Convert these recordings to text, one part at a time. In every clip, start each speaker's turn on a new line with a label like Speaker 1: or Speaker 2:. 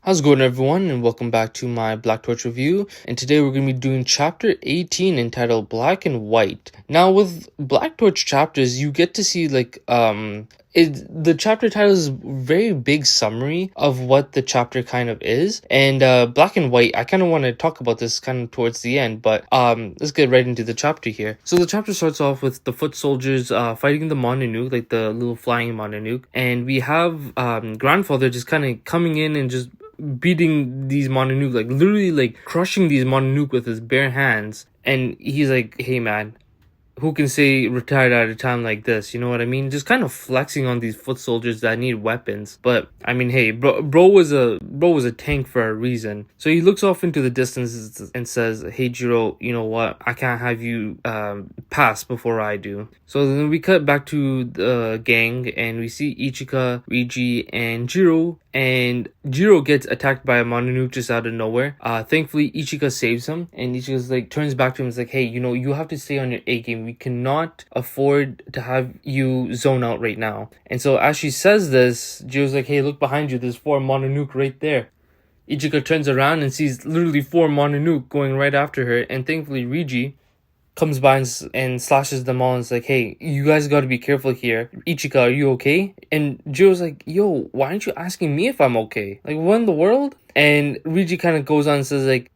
Speaker 1: How's it going, everyone, and welcome back to my Black Torch review. And today we're going to be doing chapter 18 entitled Black and White. Now, with Black Torch chapters, you get to see the chapter title is a very big summary of what the chapter kind of is. And Black and White, I kind of want to talk about this kind of towards the end, but let's get right into the chapter here. So the chapter starts off with the foot soldiers fighting the Mononoke, like the little flying Mononoke, and we have Grandfather just kind of coming in and just beating these Mononoke, like literally like crushing these Mononoke with his bare hands. And he's like, hey man, who can say retired at a time like this? You know what I mean? Just kind of flexing on these foot soldiers that need weapons. But I mean, hey, bro was a tank for a reason. So he looks off into the distance and says, "Hey Jiro, you know what? I can't have you pass before I do." So then we cut back to the gang and we see Ichika, Rigi, and Jiro. And Jiro gets attacked by a Mononoke just out of nowhere. Thankfully, Ichika saves him, and Ichika's like turns back to him and is like, "Hey, you have to stay on your A game. We cannot afford to have you zone out right now." And so as she says this, Jiro's like, "Hey, look behind you. There's 4 Mononoke right there." Ichika turns around and sees literally 4 Mononoke going right after her, and thankfully Rigi comes by and slashes them all and is like, "Hey, you guys got to be careful here. Ichika, are you okay?" And Jiro's like, "Yo, why aren't you asking me if I'm okay? Like, what in the world?" And Rigi kind of goes on and says like,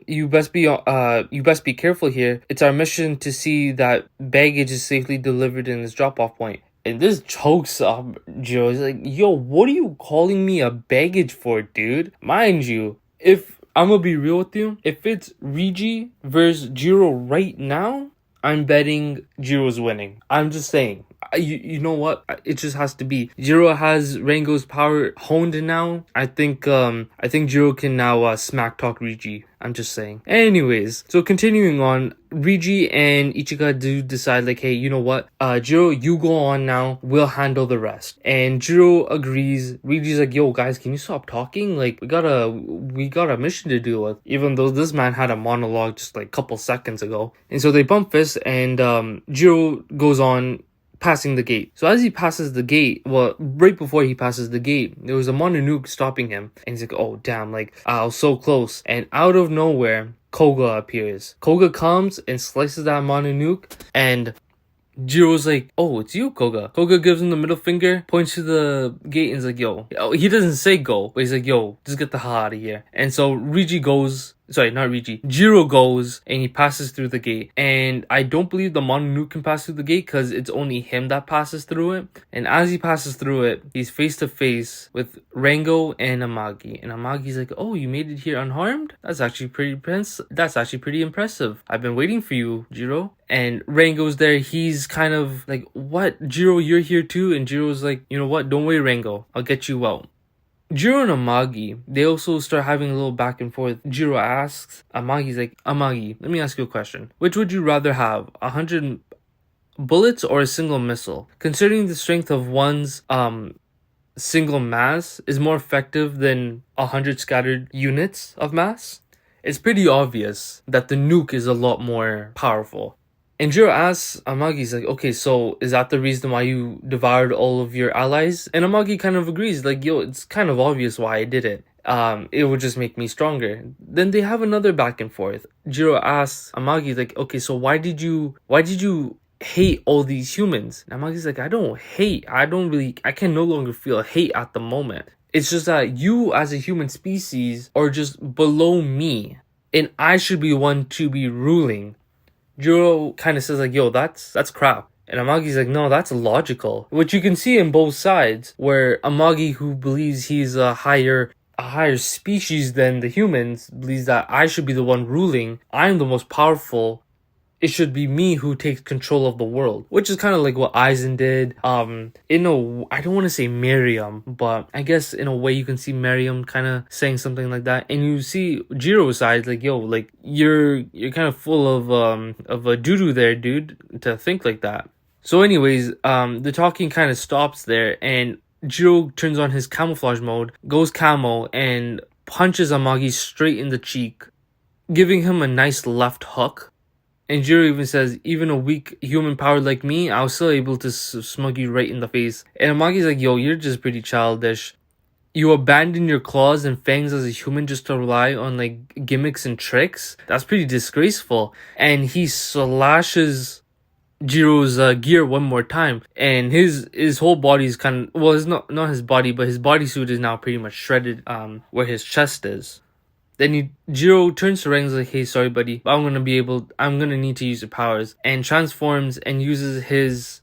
Speaker 1: you best be careful here. It's our mission to see that baggage is safely delivered in its drop-off point." And this chokes up Jiro. He's like, "Yo, what are you calling me a baggage for, dude? Mind you, if I'm gonna be real with you, if it's Rigi versus Jiro right now, I'm betting Jiro's winning. I'm just saying. You know what? It just has to be. Jiro has Rango's power honed now. I think Jiro can now smack talk Rigi. I'm just saying. Anyways, so continuing on, Rigi and Ichika do decide like, "Hey, you know what? Jiro, you go on now. We'll handle the rest." And Jiro agrees. Rigi's like, "Yo, guys, can you stop talking? Like, we got a mission to deal with." Even though this man had a monologue just like a couple seconds ago. And so they bump fists, and Jiro goes on, passing the gate. So as he passes the gate, well, right before he passes the gate, there was a Mononoke stopping him. And he's like, "Oh, damn, like, I was so close." And out of nowhere, Koga appears. Koga comes and slices that Mononoke, and Jiro's like, "Oh, it's you, Koga." Koga gives him the middle finger, points to the gate, and is like, "Yo." Oh, he doesn't say go, but he's like, "Yo, just get the hell out of here." And so Rigi goes. Sorry, not Rigi. Jiro goes and he passes through the gate. And I don't believe the Mononoke can pass through the gate because it's only him that passes through it. And as he passes through it, he's face to face with Rango and Amagi. And Amagi's like, "Oh, you made it here unharmed? That's actually pretty impressive. I've been waiting for you, Jiro." And Rango's there. He's kind of like, "What? Jiro, you're here too?" And Jiro's like, "You know what? Don't worry, Rango. I'll get you out." Jiro and Amagi, they also start having a little back and forth. Jiro asks, Amagi's like, "Amagi, let me ask you a question. Which would you rather have, 100 bullets or a single missile? Considering the strength of one's single mass is more effective than 100 scattered units of mass, it's pretty obvious that the nuke is a lot more powerful." And Jiro asks Amagi's like, "Okay, so is that the reason why you devoured all of your allies?" And Amagi kind of agrees, like, "Yo, it's kind of obvious why I did it. It would just make me stronger." Then they have another back and forth. Jiro asks Amagi like, "Okay, so why did you hate all these humans?" And Amagi's like, "I don't hate. I can no longer feel hate at the moment. It's just that you as a human species are just below me, and I should be one to be ruling." Jiro kind of says like, "Yo, that's crap." And Amagi's like, "No, that's logical." Which you can see in both sides, where Amagi, who believes he's a higher species than the humans, believes that I should be the one ruling. I'm the most powerful. It should be me who takes control of the world, which is kind of like what Aizen did. I don't want to say Miriam, but I guess in a way you can see Miriam kind of saying something like that. And you see Jiro's side, like, "Yo, like you're kind of full of a doo-doo there, dude, to think like that." So anyways, the talking kind of stops there, and Jiro turns on his camouflage mode, goes camo, and punches Amagi straight in the cheek, giving him a nice left hook. And Jiro even says, "Even a weak human power like me, I was still able to smug you right in the face." And Amagi's like, "Yo, you're just pretty childish. you abandon your claws and fangs as a human just to rely on like gimmicks and tricks. That's pretty disgraceful. And he slashes Jiro's gear one more time, and his whole body is kind of, well, it's not his body, but his bodysuit is now pretty much shredded where his chest is. Then Jiro turns to Rengo's like, hey, sorry buddy, but I'm gonna need to use your powers, and transforms and uses his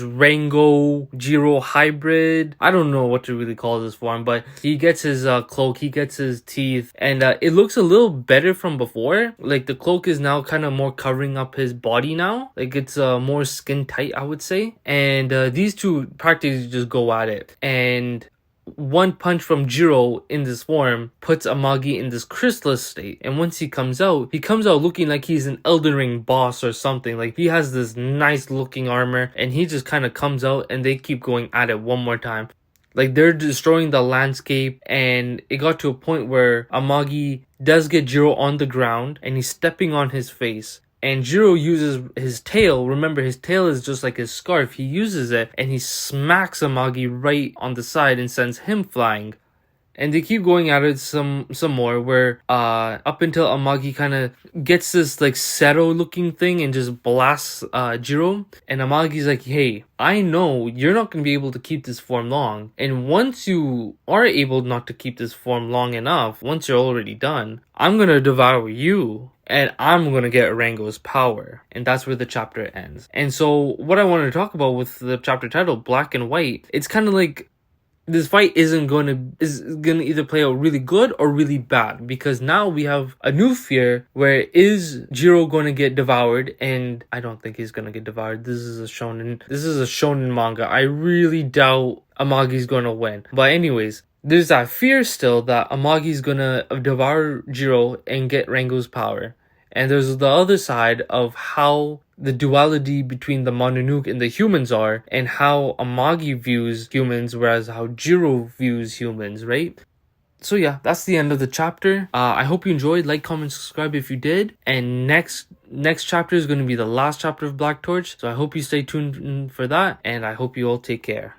Speaker 1: Rango Jiro hybrid. I don't know what to really call this form, but he gets his cloak, he gets his teeth, and it looks a little better from before. Like the cloak is now kind of more covering up his body now. Like it's more skin tight, I would say. And these two practically just go at it. And one punch from Jiro in this form puts Amagi in this chrysalis state, and once he comes out looking like he's an Elden Ring boss or something. Like he has this nice looking armor, and he just kind of comes out, and they keep going at it one more time. Like they're destroying the landscape, and it got to a point where Amagi does get Jiro on the ground, and he's stepping on his face. And Jiro uses his tail. Remember, his tail is just like his scarf. He uses it and he smacks Amagi right on the side and sends him flying. And they keep going at it some more, where up until Amagi kind of gets this like Seto looking thing and just blasts Jiro. And Amagi's like, hey, I know you're not going to be able to keep this form long. And once you are able not to keep this form long enough, once you're already done, I'm going to devour you. And I'm going to get Rango's power. And that's where the chapter ends. And so what I wanted to talk about with the chapter title, Black and White, it's kind of like this fight is gonna either play out really good or really bad, because now we have a new fear where is Jiro going to get devoured, and I don't think he's going to get devoured. This is a shonen manga. I really doubt Amagi's going to win. But anyways, there's that fear still that Amagi's going to devour Jiro and get Rango's power. And there's the other side of how the duality between the Mononoke and the humans are, and how Amagi views humans, whereas how Jiro views humans, right? So yeah, that's the end of the chapter. I hope you enjoyed. Like, comment, subscribe if you did. And next chapter is going to be the last chapter of Black Torch. So I hope you stay tuned for that, and I hope you all take care.